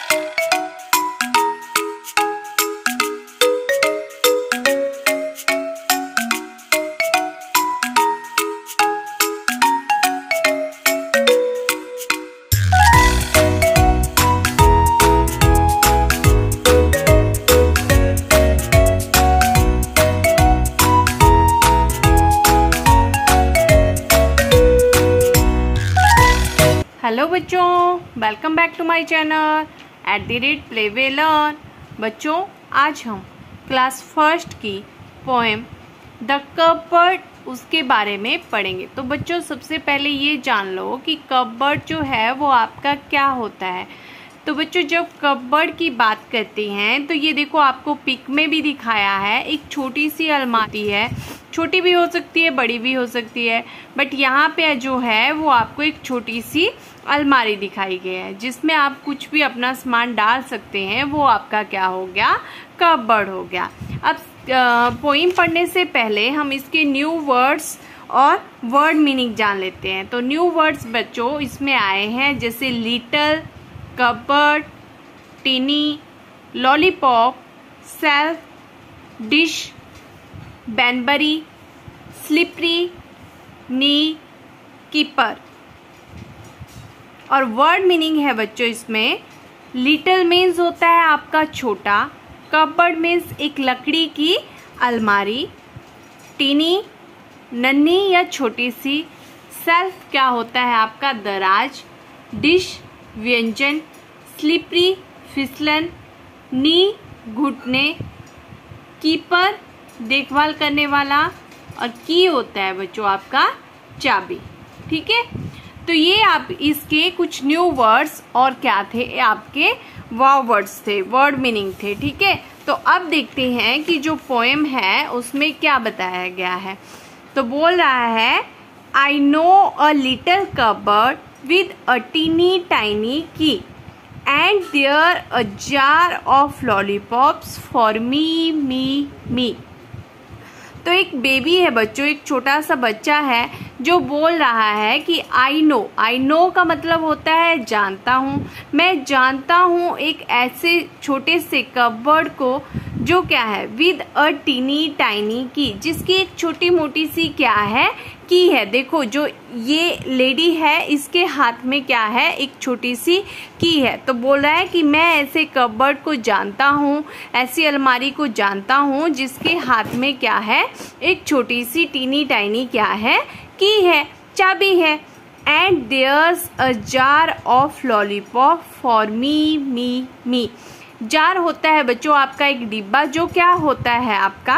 Hello बच्चों, welcome back to my channel @play way learn। बच्चों, आज हम क्लास फर्स्ट की पोएम द कपबोर्ड उसके बारे में पढ़ेंगे। तो बच्चों, सबसे पहले ये जान लो कि कपबोर्ड जो है वो आपका क्या होता है। तो बच्चों, जब कपबोर्ड की बात करते हैं तो ये देखो, आपको पिक में भी दिखाया है, एक छोटी सी अलमारी है। छोटी भी हो सकती है, बड़ी भी हो सकती है, बट यहाँ पे जो है वो आपको एक छोटी सी अलमारी दिखाई गई है जिसमें आप कुछ भी अपना सामान डाल सकते हैं। वो आपका क्या हो गया? कपबोर्ड हो गया। अब पोइम पढ़ने से पहले हम इसके न्यू वर्ड्स और वर्ड मीनिंग जान लेते हैं। तो न्यू वर्ड्स बच्चों इसमें आए हैं, जैसे little, cupboard, tiny, lollipop, shelf, dish, Banbury, slippery, knee, keeper. और वर्ड मीनिंग है बच्चों इसमें, लिटिल मीन्स होता है आपका छोटा, कपबोर्ड मीन्स एक लकड़ी की अलमारी, टीनी नन्ही या छोटी सी, सेल्फ क्या होता है आपका दराज, डिश व्यंजन, स्लिपरी फिसलन, नी घुटने, कीपर देखभाल करने वाला, और की होता है बच्चों आपका चाबी। ठीक है, तो ये आप इसके कुछ न्यू वर्ड्स और क्या थे आपके वाव वर्ड्स थे, वर्ड मीनिंग थे। ठीक है, तो अब देखते हैं कि जो पोएम है उसमें क्या बताया गया है। तो बोल रहा है, आई know a little cupboard with a teeny tiny key and there a jar of lollipops for me। तो एक बेबी है बच्चों, एक छोटा सा बच्चा है जो बोल रहा है कि आई नो का मतलब होता है जानता हूँ। मैं जानता हूँ एक ऐसे छोटे से कपबोर्ड को जो क्या है, विद अ टीनी टाइनी की, जिसकी एक छोटी मोटी सी क्या है, की है। देखो, जो ये लेडी है इसके हाथ में क्या है, एक छोटी सी की है। तो बोल रहा है कि मैं ऐसे कपबोर्ड को जानता हूँ, ऐसी अलमारी को जानता हूँ जिसके हाथ में क्या है, एक छोटी सी टीनी टाइनी क्या है, की है, चाबी है। And there's a jar of lollipop for me. Jar होता है बच्चों आपका एक डिब्बा, जो क्या होता है आपका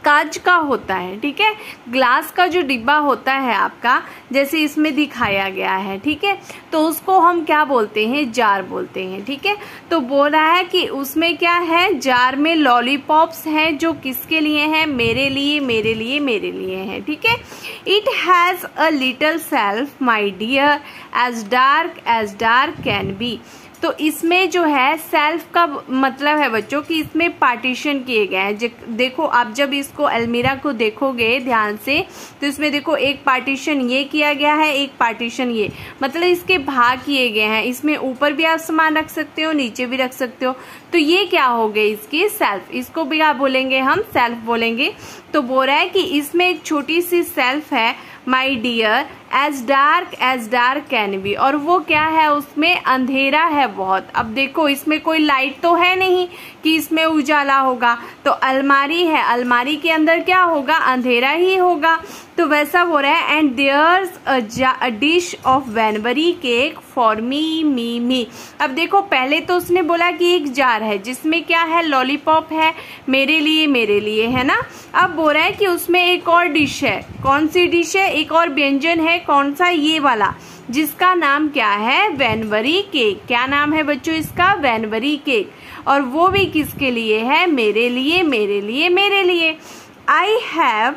कांच का होता है। ठीक है, ग्लास का जो डिब्बा होता है आपका, जैसे इसमें दिखाया गया है। ठीक है, तो उसको हम क्या बोलते हैं, जार बोलते हैं। ठीक है, तो बोल रहा है कि उसमें क्या है, जार में लॉलीपॉप्स हैं, जो किसके लिए हैं, मेरे लिए मेरे लिए मेरे लिए हैं। ठीक है, it has a little shelf my dear as dark can be. तो इसमें जो है सेल्फ का मतलब है बच्चों कि इसमें पार्टीशन किए गए हैं। देखो, आप जब इसको अलमीरा को देखोगे ध्यान से तो इसमें देखो, एक पार्टीशन ये किया गया है, एक पार्टीशन ये, मतलब इसके भाग किए गए हैं। इसमें ऊपर भी आप सामान रख सकते हो, नीचे भी रख सकते हो। तो ये क्या हो गए इसकी सेल्फ, इसको भी आप बोलेंगे, हम सेल्फ बोलेंगे। तो बोल रहा है कि इसमें एक छोटी सी सेल्फ है, my dear as dark can be, और वो क्या है, उसमें अंधेरा है बहुत। अब देखो, इसमें कोई लाइट तो है नहीं कि इसमें उजाला होगा, तो अलमारी है, अलमारी के अंदर क्या होगा, अंधेरा ही होगा। तो वैसा हो रहा है, and there's a dish of Banbury cake for me. अब देखो, पहले तो उसने बोला कि एक जार है जिसमें क्या है, लॉलीपॉप है, मेरे लिए है ना। अब बोल रहा है कि उसमें एक और डिश है। कौन सी डिश है, एक और व्यंजन है, कौन सा, ये वाला, जिसका नाम क्या है, बैनबरी केक। क्या नाम है बच्चों इसका, बैनबरी केक। और वो भी किसके लिए है, मेरे लिए मेरे लिए मेरे लिए। I have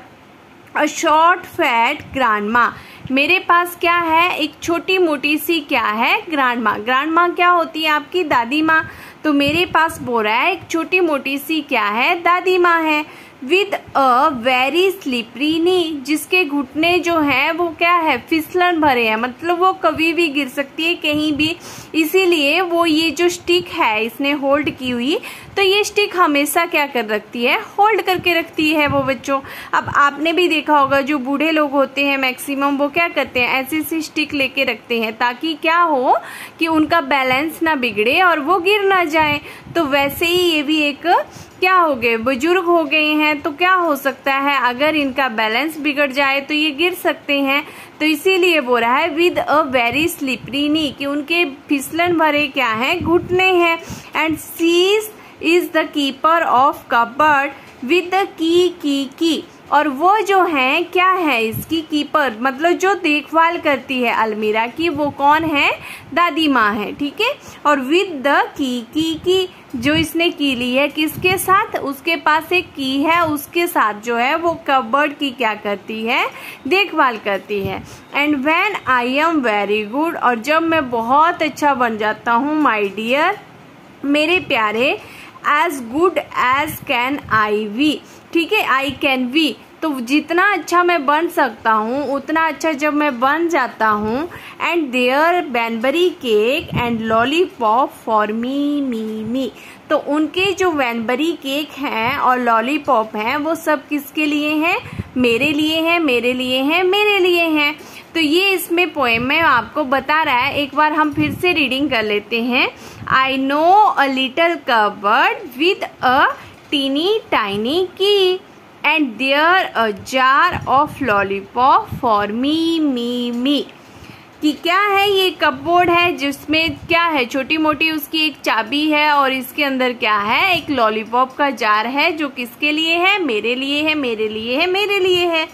a short fat grandma. मेरे पास क्या है, एक छोटी मोटी सी क्या है, ग्रांडमा। ग्रांडमा क्या होती है, आपकी दादी माँ। तो मेरे पास बोल रहा है एक छोटी मोटी सी क्या है, दादी माँ है। विद अ वेरी स्लिपरी नी, जिसके घुटने जो हैं वो क्या है, फिसलन भरे हैं, मतलब वो कभी भी गिर सकती है कहीं भी, इसीलिए वो ये जो स्टिक है इसने होल्ड की हुई, तो ये स्टिक हमेशा क्या कर रखती है, होल्ड करके रखती है वो बच्चों। अब आपने भी देखा होगा जो बूढ़े लोग होते हैं मैक्सिमम वो क्या करते हैं, ऐसी सी स्टिक लेके रखते हैं ताकि क्या हो कि उनका बैलेंस ना बिगड़े और वो गिर ना जाए। तो वैसे ही ये भी एक क्या हो गए, बुजुर्ग हो गए हैं, तो क्या हो सकता है अगर इनका बैलेंस बिगड़ जाए तो ये गिर सकते हैं। तो इसीलिए बोल रहा है with a very slippery knee, कि उनके फिसलन भरे क्या है, घुटने हैं। And she is the keeper of cupboard with the key, और वो जो है क्या है, इसकी कीपर मतलब जो देखभाल करती है अलमीरा की, वो कौन है, दादी माँ है, ठीक है। और विद द की जो इसने की ली है किसके साथ, उसके पास एक की है, उसके साथ जो है वो कबर्ड की क्या करती है, देखभाल करती है। And when I am very good, और जब मैं बहुत अच्छा बन जाता हूँ, माय डियर मेरे प्यारे, as good as can I we, ठीक है, आई कैन वी, तो जितना अच्छा मैं बन सकता हूँ उतना अच्छा जब मैं बन जाता हूँ। And there Banbury cake and lollipop for me, तो उनके जो वैनबरी केक हैं और लॉलीपॉप हैं वो सब किसके लिए हैं, मेरे लिए हैं, मेरे लिए हैं, मेरे लिए हैं। तो ये इसमें पोएम में आपको बता रहा है, एक बार हम फिर से रीडिंग कर लेते हैं। I know a little cupboard with a teeny tiny key and there a jar of lollipop for me, कि क्या है, ये कपबोर्ड है जिसमें क्या है, छोटी मोटी उसकी एक चाबी है और इसके अंदर क्या है, एक लॉलीपॉप का जार है, जो किसके लिए है, मेरे लिए है, मेरे लिए है, मेरे लिए है।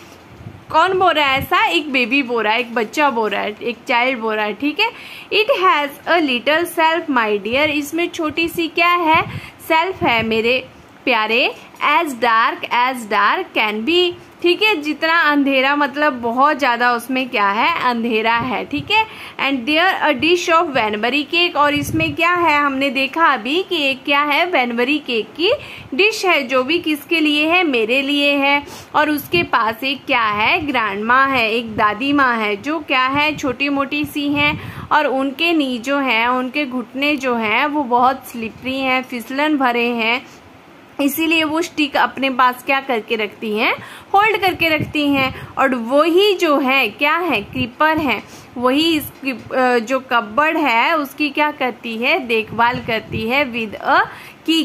कौन बोल रहा है ऐसा, एक बेबी बोल रहा है, एक बच्चा बोल रहा है, एक चाइल्ड बोल रहा है, ठीक है। It has a little shelf my dear, इसमें छोटी सी क्या है, सेल्फ है मेरे प्यारे। एज डार्क कैन बी, ठीक है, जितना अंधेरा मतलब बहुत ज्यादा उसमें क्या है, अंधेरा है, ठीक है। And there a dish of Banbury cake, और इसमें क्या है, हमने देखा अभी कि एक क्या है, वैनबरी केक की डिश है, जो भी किसके लिए है, मेरे लिए है। और उसके पास एक क्या है, ग्रैंड माँ है, एक दादी माँ है, जो क्या है, छोटी मोटी सी हैं, और उनके नी जो है, उनके घुटने जो हैं वो बहुत स्लिपरी हैं, फिसलन भरे हैं, इसीलिए वो स्टिक अपने पास क्या करके रखती हैं, होल्ड करके रखती हैं। और वही जो है क्या है, कीपर है, वही इस जो कबर्ड है उसकी क्या करती है, देखभाल करती है विद अ की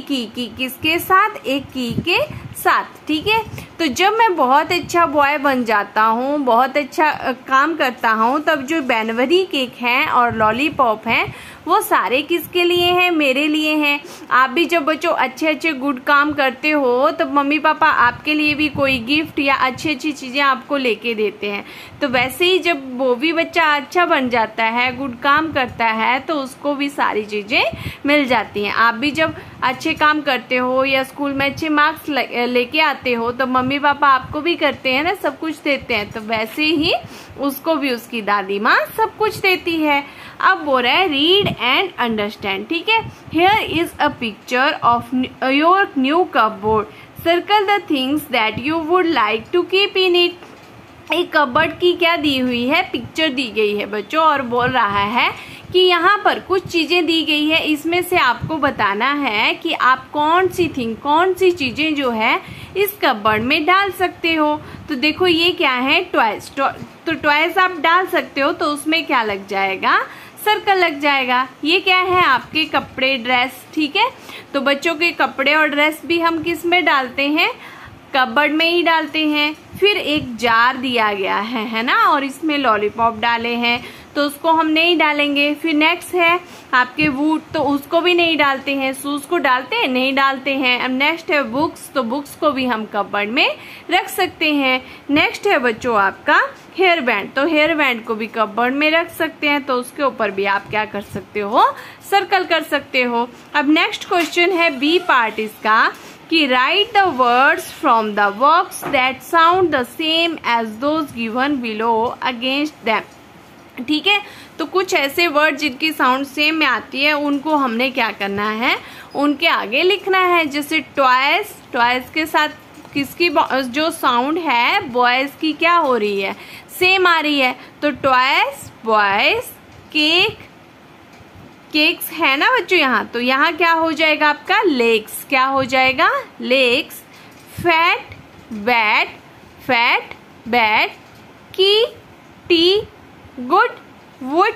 किसके साथ, एक की के साथ, ठीक है। तो जब मैं बहुत अच्छा बॉय बन जाता हूँ, बहुत अच्छा काम करता हूँ, तब जो वैनबरी केक हैं और लॉलीपॉप हैं वो सारे किसके लिए हैं, मेरे लिए हैं। आप भी जब बच्चों अच्छे अच्छे गुड काम करते हो तो मम्मी पापा आपके लिए भी कोई गिफ्ट या अच्छी अच्छी चीजें आपको लेके देते हैं। तो वैसे ही जब वो भी बच्चा अच्छा बन जाता है, गुड काम करता है, तो उसको भी सारी चीजें मिल जाती हैं। आप भी जब अच्छे काम करते हो या स्कूल में अच्छे मार्क्स लेके आते हो तो मम्मी पापा आपको भी करते हैं ना, सब कुछ देते हैं। तो वैसे ही उसको भी उसकी दादी माँ सब कुछ देती है। अब बोल रहा है रीड एंड अंडरस्टैंड, ठीक है। Here is a picture of your new cupboard, circle the things that you would like to keep in it. एक कबर्ड की क्या दी हुई है, पिक्चर दी गई है बच्चों, और बोल रहा है कि यहाँ पर कुछ चीजें दी गई है, इसमें से आपको बताना है कि आप कौन सी चीजें जो है इस कबर्ड में डाल सकते हो। तो देखो ये क्या है, टॉयज, तो टॉयज आप डाल सकते हो, तो उसमें क्या लग जाएगा, सर्कल लग जाएगा। ये क्या है, आपके कपड़े, ड्रेस, ठीक है। तो बच्चों के कपड़े और ड्रेस भी हम किस में डालते हैं, कबर्ड में ही डालते हैं। फिर एक जार दिया गया है ना, और इसमें लॉलीपॉप डाले हैं, तो उसको हम नहीं डालेंगे। फिर नेक्स्ट है आपके बूट, तो उसको भी नहीं डालते हैं। शूज को डालते हैं, नहीं डालते हैं। अब नेक्स्ट है बुक्स, तो बुक्स को भी हम कबर्ड में रख सकते हैं। नेक्स्ट है बच्चों आपका हेयर बैंड, तो हेयर बैंड को भी कबर्ड में रख सकते हैं, तो उसके ऊपर भी आप क्या कर सकते हो, सर्कल कर सकते हो। अब नेक्स्ट क्वेश्चन है बी पार्ट इसका, कि write the words from the works that sound the same as those given below against them, ठीक है। तो कुछ ऐसे वर्ड जिनकी साउंड सेम में आती है उनको हमने क्या करना है, उनके आगे लिखना है। जैसे टॉयज, टॉयज के साथ किसकी जो साउंड है बॉयज की क्या हो रही है, सेम आ रही है। तो टॉयज, बॉयज, केक, केक्स है ना बच्चों यहाँ, तो यहाँ क्या हो जाएगा आपका लेग्स, क्या हो जाएगा legs. Fat, bat, fat, bat, key, tea, good, wood,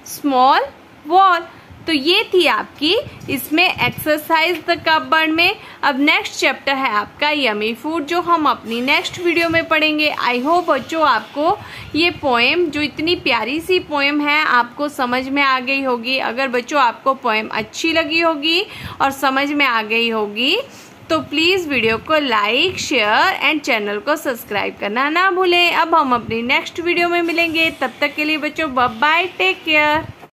small, wall. तो ये थी आपकी इसमें एक्सरसाइज द कपबोर्ड में। अब नेक्स्ट चैप्टर है आपका यमी फूड, जो हम अपनी नेक्स्ट वीडियो में पढ़ेंगे। आई होप बच्चों आपको ये पोएम, जो इतनी प्यारी सी पोएम है, आपको समझ में आ गई होगी। अगर बच्चों आपको पोएम अच्छी लगी होगी और समझ में आ गई होगी तो प्लीज़ वीडियो को लाइक, शेयर एंड चैनल को सब्सक्राइब करना ना भूलें। अब हम अपनी नेक्स्ट वीडियो में मिलेंगे, तब तक के लिए बच्चों बाय बाय, टेक केयर।